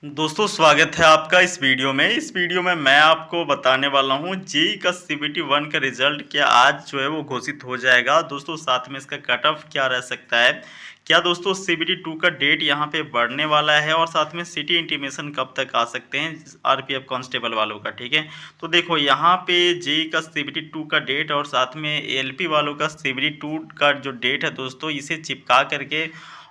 दोस्तों स्वागत है आपका इस वीडियो में मैं आपको बताने वाला हूं जेईई का सीबीटी 1 का रिजल्ट क्या आज जो है वो घोषित हो जाएगा। दोस्तों साथ में इसका कट ऑफ क्या रह सकता है, क्या दोस्तों सीबीटी 2 का डेट यहां पे बढ़ने वाला है और साथ में सिटी इंटीमेशन कब तक आ सकते हैं आरपीएफ कांस्टेबल वालों का। ठीक है, तो देखो यहाँ पे जेईई का सीबीटी 2 का डेट और साथ में एएलपी वालों का सीबीटी 2 का जो डेट है दोस्तों इसे चिपका करके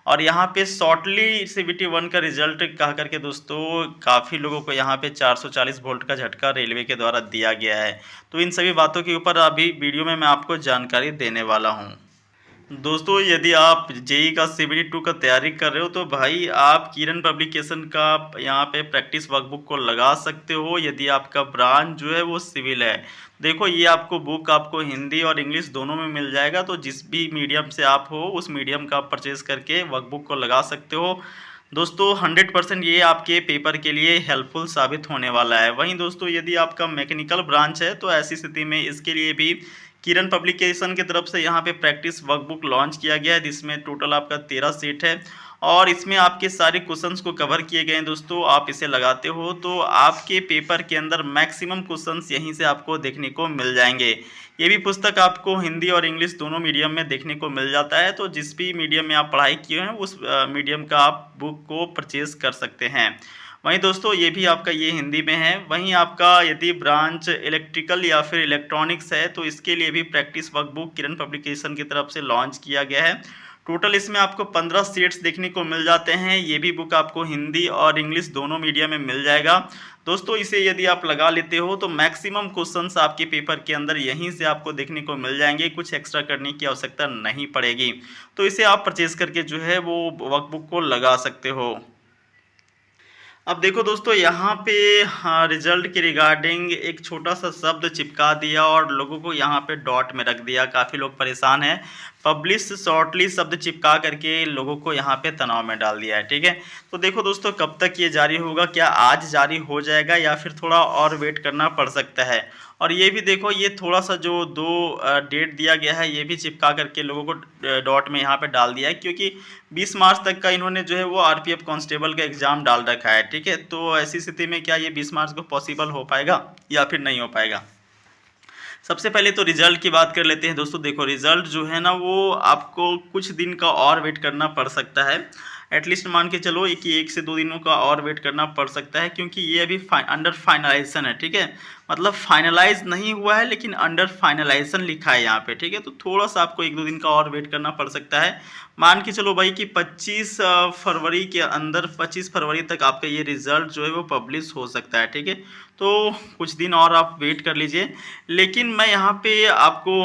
और यहाँ पे शॉर्टली सीबीटी 1 का रिजल्ट कहा करके दोस्तों काफ़ी लोगों को यहाँ पे 440 वोल्ट का झटका रेलवे के द्वारा दिया गया है। तो इन सभी बातों के ऊपर अभी वीडियो में मैं आपको जानकारी देने वाला हूँ। दोस्तों यदि आप जेईई का सीबीटी 2 का तैयारी कर रहे हो तो भाई आप किरण पब्लिकेशन का यहाँ पे प्रैक्टिस वर्कबुक को लगा सकते हो यदि आपका ब्रांच जो है वो सिविल है। देखो ये आपको बुक आपको हिंदी और इंग्लिश दोनों में मिल जाएगा, तो जिस भी मीडियम से आप हो उस मीडियम का आप परचेज करके वर्कबुक को लगा सकते हो। दोस्तों 100% ये आपके पेपर के लिए हेल्पफुल साबित होने वाला है। वहीं दोस्तों यदि आपका मैकेनिकल ब्रांच है तो ऐसी स्थिति में इसके लिए भी किरण पब्लिकेशन की तरफ से यहाँ पे प्रैक्टिस वर्कबुक लॉन्च किया गया है जिसमें टोटल आपका 13 सेट है और इसमें आपके सारे क्वेश्चंस को कवर किए गए हैं। दोस्तों आप इसे लगाते हो तो आपके पेपर के अंदर मैक्सिमम क्वेश्चंस यहीं से आपको देखने को मिल जाएंगे। ये भी पुस्तक आपको हिंदी और इंग्लिश दोनों मीडियम में देखने को मिल जाता है, तो जिस भी मीडियम में आप पढ़ाई किए हैं उस मीडियम का आप बुक को परचेज कर सकते हैं। वहीं दोस्तों ये भी आपका ये हिंदी में है। वहीं आपका यदि ब्रांच इलेक्ट्रिकल या फिर इलेक्ट्रॉनिक्स है तो इसके लिए भी प्रैक्टिस वर्कबुक किरण पब्लिकेशन की तरफ से लॉन्च किया गया है। टोटल इसमें आपको 15 सेट्स देखने को मिल जाते हैं। ये भी बुक आपको हिंदी और इंग्लिश दोनों मीडियम में मिल जाएगा। दोस्तों इसे यदि आप लगा लेते हो तो मैक्सिमम क्वेश्चंस आपके पेपर के अंदर यहीं से आपको देखने को मिल जाएंगे, कुछ एक्स्ट्रा करने की आवश्यकता नहीं पड़ेगी। तो इसे आप परचेज करके जो है वो वर्कबुक को लगा सकते हो। अब देखो दोस्तों यहाँ पे रिजल्ट के रिगार्डिंग एक छोटा सा शब्द चिपका दिया और लोगों को यहाँ पे डॉट में रख दिया। काफ़ी लोग परेशान हैं, पब्लिश शॉर्टली शब्द चिपका करके लोगों को यहाँ पे तनाव में डाल दिया है। ठीक है, तो देखो दोस्तों कब तक ये जारी होगा, क्या आज जारी हो जाएगा या फिर थोड़ा और वेट करना पड़ सकता है। और ये भी देखो ये थोड़ा सा जो दो डेट दिया गया है ये भी चिपका करके लोगों को डॉट में यहाँ पे डाल दिया है, क्योंकि 20 मार्च तक का इन्होंने जो है वो आरपीएफ कांस्टेबल का एग्ज़ाम डाल रखा है। ठीक है, तो ऐसी स्थिति में क्या ये 20 मार्च को पॉसिबल हो पाएगा या फिर नहीं हो पाएगा। सबसे पहले तो रिजल्ट की बात कर लेते हैं। दोस्तों देखो रिजल्ट जो है ना वो आपको कुछ दिन का और वेट करना पड़ सकता है। एटलीस्ट मान के चलो कि 1 से 2 दिनों का और वेट करना पड़ सकता है, क्योंकि ये अभी अंडर फाइनलाइजेशन है। ठीक है, मतलब फाइनलाइज नहीं हुआ है लेकिन अंडर फाइनलाइजेशन लिखा है यहाँ पे। ठीक है, तो थोड़ा सा आपको 1-2 दिन का और वेट करना पड़ सकता है। मान के चलो भाई कि 25 फरवरी के अंदर 25 फरवरी तक आपका ये रिज़ल्ट जो है वो पब्लिश हो सकता है। ठीक है, तो कुछ दिन और आप वेट कर लीजिए। लेकिन मैं यहाँ पे आपको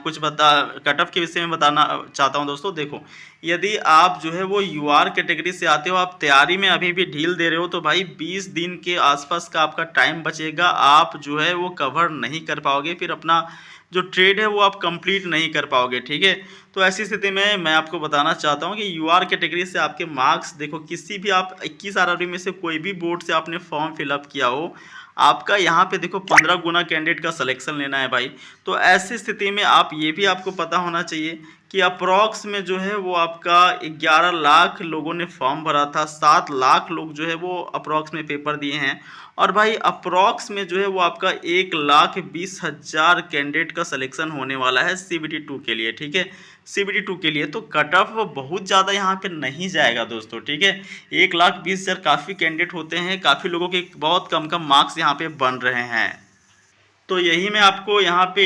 कुछ कट ऑफ के विषय में बताना चाहता हूँ। दोस्तों देखो यदि आप जो है वो यूआर कैटेगरी से आते हो, आप तैयारी में अभी भी ढील दे रहे हो, तो भाई 20 दिन के आसपास का आपका टाइम बचेगा। आप जो है वो कवर नहीं कर पाओगे, फिर अपना जो ट्रेड है वो आप कंप्लीट नहीं कर पाओगे। ठीक है, तो ऐसी स्थिति में मैं आपको बताना चाहता हूँ कि यूआर कैटेगरी से आपके मार्क्स देखो किसी भी आप 21 आरआरबी में से कोई भी बोर्ड से आपने फॉर्म फिलअप किया हो, आपका यहाँ पे देखो 15 गुना कैंडिडेट का सिलेक्शन लेना है भाई। तो ऐसी स्थिति में आप ये भी आपको पता होना चाहिए कि अप्रॉक्स में जो है वो आपका 11 लाख लोगों ने फॉर्म भरा था, 7 लाख लोग जो है वो अप्रॉक्स में पेपर दिए हैं और भाई अप्रॉक्स में जो है वो आपका 1,20,000 कैंडिडेट का सिलेक्शन होने वाला है सीबीटी 2 के लिए। ठीक है, सीबीटी 2 के लिए तो कट ऑफ बहुत ज़्यादा यहाँ पे नहीं जाएगा दोस्तों। ठीक है, 1,20,000 काफ़ी कैंडिडेट होते हैं, काफ़ी लोगों के बहुत कम कम मार्क्स यहाँ पे बन रहे हैं। तो यही मैं आपको यहाँ पे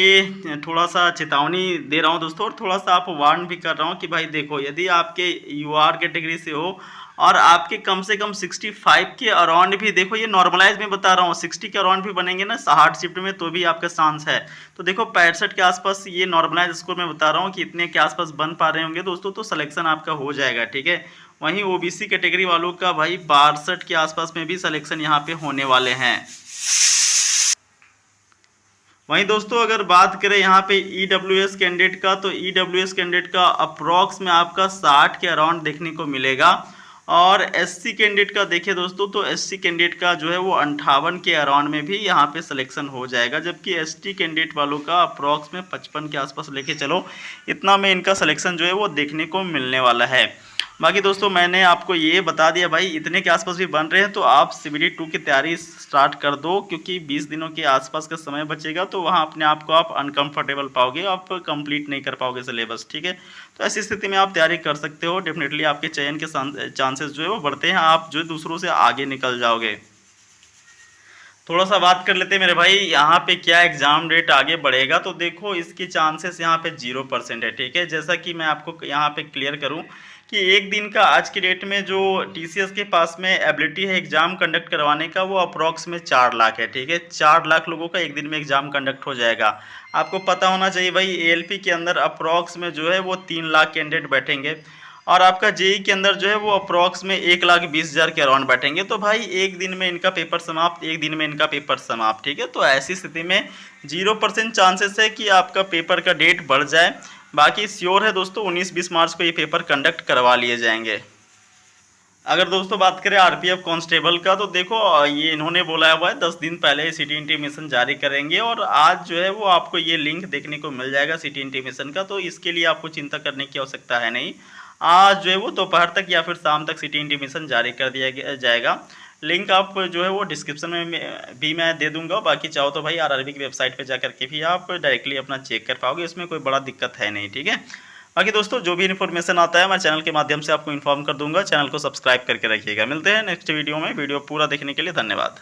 थोड़ा सा चेतावनी दे रहा हूँ दोस्तों, और थोड़ा सा आप वार्न भी कर रहा हूँ कि भाई देखो यदि आपके यूआर कैटेगरी से हो और आपके कम से कम 65 के अराउंड भी, देखो ये नॉर्मलाइज में बता रहा हूँ, 60 के अराउंड भी बनेंगे ना हार्ड शिफ्ट में तो भी आपका चांस है। तो देखो 65 के आसपास ये नॉर्मलाइज स्कोर में बता रहा हूँ कि इतने के आसपास बन पा रहे होंगे दोस्तों, तो सिलेक्शन आपका हो जाएगा। ठीक है, वहीं ओबीसी कैटेगरी वालों का भाई 62 के आसपास में भी सिलेक्शन यहाँ पे होने वाले हैं। वहीं दोस्तों अगर बात करें यहाँ पे ईडब्ल्यूएस कैंडिडेट का, तो ईडब्ल्यूएस कैंडिडेट का अप्रॉक्स में आपका 60 के अराउंड देखने को मिलेगा। और एससी कैंडिडेट का देखिए दोस्तों, तो एससी कैंडिडेट का जो है वो 58 के अराउंड में भी यहाँ पे सिलेक्शन हो जाएगा, जबकि एसटी कैंडिडेट वालों का अप्रॉक्स में 55 के आसपास लेके चलो, इतना में इनका सिलेक्शन जो है वो देखने को मिलने वाला है। बाकी दोस्तों मैंने आपको ये बता दिया भाई, इतने के आसपास भी बन रहे हैं तो आप CBT 2 की तैयारी स्टार्ट कर दो, क्योंकि 20 दिनों के आसपास का समय बचेगा तो वहाँ अपने आप को आप अनकंफर्टेबल पाओगे, आप कंप्लीट नहीं कर पाओगे सिलेबस, ठीक है। तो ऐसी स्थिति में आप तैयारी कर सकते हो, डेफिनेटली आपके चयन के चांसेस जो है वो बढ़ते हैं, आप जो है दूसरों से आगे निकल जाओगे। थोड़ा सा बात कर लेते हैं मेरे भाई, यहाँ पे क्या एग्जाम डेट आगे बढ़ेगा, तो देखो इसकी चांसेस यहाँ पे 0% है, ठीक है। जैसा कि मैं आपको यहाँ पे क्लियर करूँ कि एक दिन का आज की डेट में जो TCS के पास में एबिलिटी है एग्जाम कंडक्ट करवाने का, वो अप्रॉक्स में 4 लाख है, ठीक है। 4 लाख लोगों का एक दिन में एग्जाम कंडक्ट हो जाएगा। आपको पता होना चाहिए भाई, ALP के अंदर अप्रॉक्स में जो है वो 3 लाख कैंडिडेट बैठेंगे, और आपका JEE के अंदर जो है वो अप्रॉक्स में 1,20,000 के अराउंड बैठेंगे। तो भाई एक दिन में इनका पेपर समाप्त, एक दिन में इनका पेपर समाप्त, ठीक है। तो ऐसी स्थिति में 0% चांसेस है कि आपका पेपर का डेट बढ़ जाए। बाकी श्योर है दोस्तों 19-20 मार्च को ये पेपर कंडक्ट करवा लिए जाएंगे। अगर दोस्तों बात करें RPF कांस्टेबल का, तो देखो ये इन्होंने बोला हुआ है 10 दिन पहले सिटी इंटीमेशन जारी करेंगे, और आज जो है वो आपको ये लिंक देखने को मिल जाएगा सिटी इंटीमेशन का, तो इसके लिए आपको चिंता करने की आवश्यकता है नहीं। आज जो है वो दोपहर तक या फिर शाम तक सिटी इंटीमेशन जारी कर दिया जाएगा। लिंक आप जो है वो डिस्क्रिप्शन में भी मैं दे दूंगा। बाकी चाहो तो भाई RRB की वेबसाइट पर जा करके भी आप डायरेक्टली अपना चेक कर पाओगे, इसमें कोई बड़ा दिक्कत है नहीं, ठीक है। बाकी दोस्तों जो भी इन्फॉर्मेशन आता है मैं चैनल के माध्यम से आपको इन्फॉर्म कर दूंगा। चैनल को सब्सक्राइब करके रखिएगा। मिलते हैं नेक्स्ट वीडियो में। वीडियो पूरा देखने के लिए धन्यवाद।